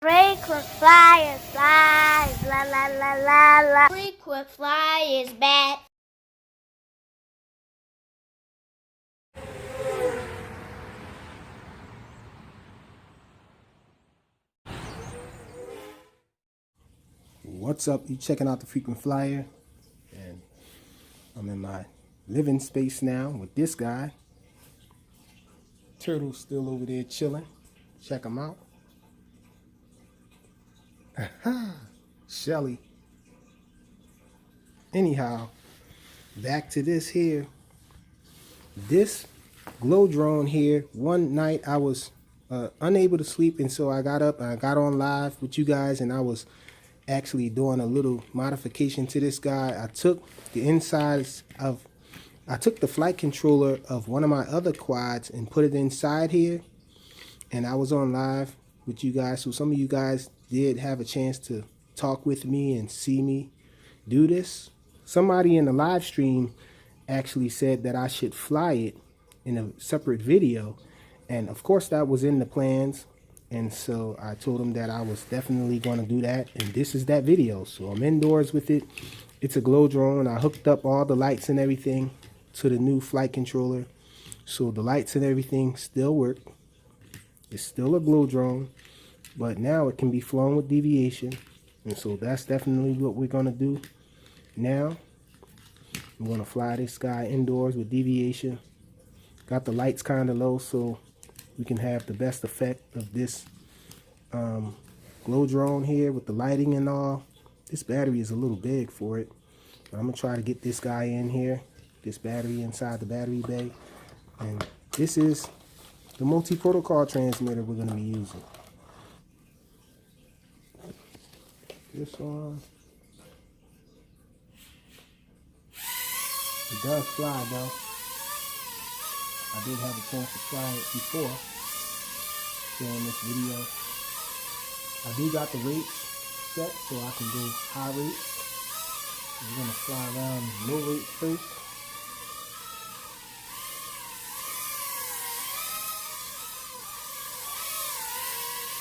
Frequent flyer flies, la la la la la. Frequent flyer is back. What's up? You checking out the Frequent Flyer, and I'm in my living space now with this guy. Turtle's still over there chilling. Check him out. Shelly. Anyhow, back to this here. This glow drone here. One night I was unable to sleep, and so I got up and I got on live with you guys, and I was actually doing a little modification to this guy. I took the flight controller of one of my other quads and put it inside here, and I was on live with you guys, so some of you guys did have a chance to talk with me and see me do this. Somebody in the live stream actually said that I should fly it in a separate video, and of course that was in the plans. And so I told him that I was definitely going to do that, and this is that video. So I'm indoors with it. It's a glow drone. I hooked up all the lights and everything to the new flight controller, so the lights and everything still work. It's still a glow drone, but now it can be flown with deviation, and so that's definitely what we're going to do. Now I'm going to fly this guy indoors with deviation. Got the lights kind of low so we can have the best effect of this glow drone here with the lighting and all. This battery is a little big for it, but I'm gonna try to get this guy in here, this battery inside the battery bay. And this is the multi-protocol transmitter we're gonna be using. This on. It does fly though. I did have a chance to fly it before during this video. I do got the rates set so I can go high rate. We're going to fly around low rate first.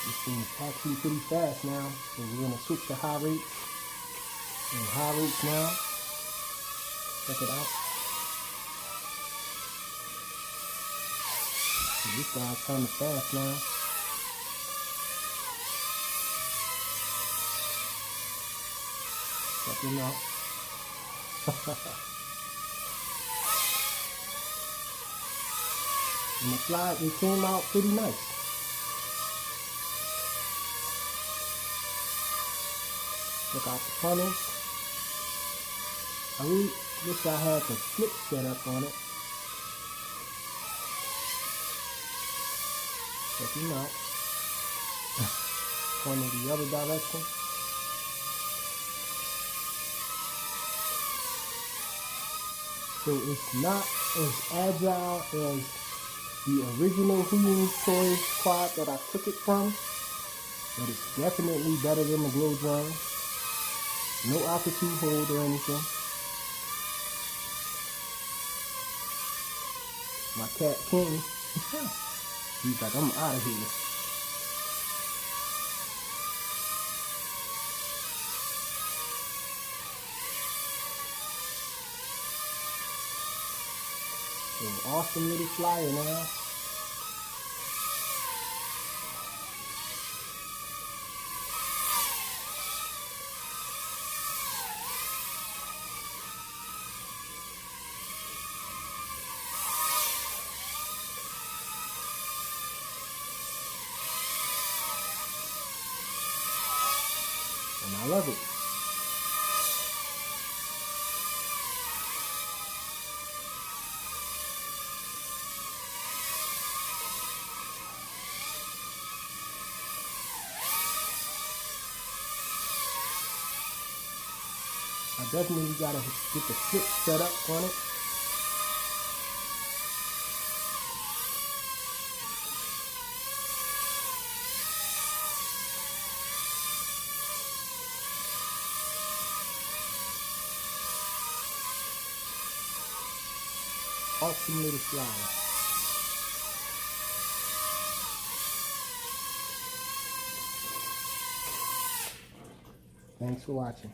This thing's actually pretty fast now, so we're going to switch to high rates. And high rates now. Check it out. This guy's kind of fast now. Check him out. And the slide, it came out pretty nice. Check out the funnels. I really wish I had the flip set up on it. Check him out. Pointing the other direction. So it's not as agile as the original Hoodie Toys quad that I took it from, but it's definitely better than the glow drone. No altitude hold or anything. My cat King. He's like, I'm out of here. So awesome little flyer now. And I love it. I definitely gotta get the flip set up on it. Awesome little flyer. Thanks for watching.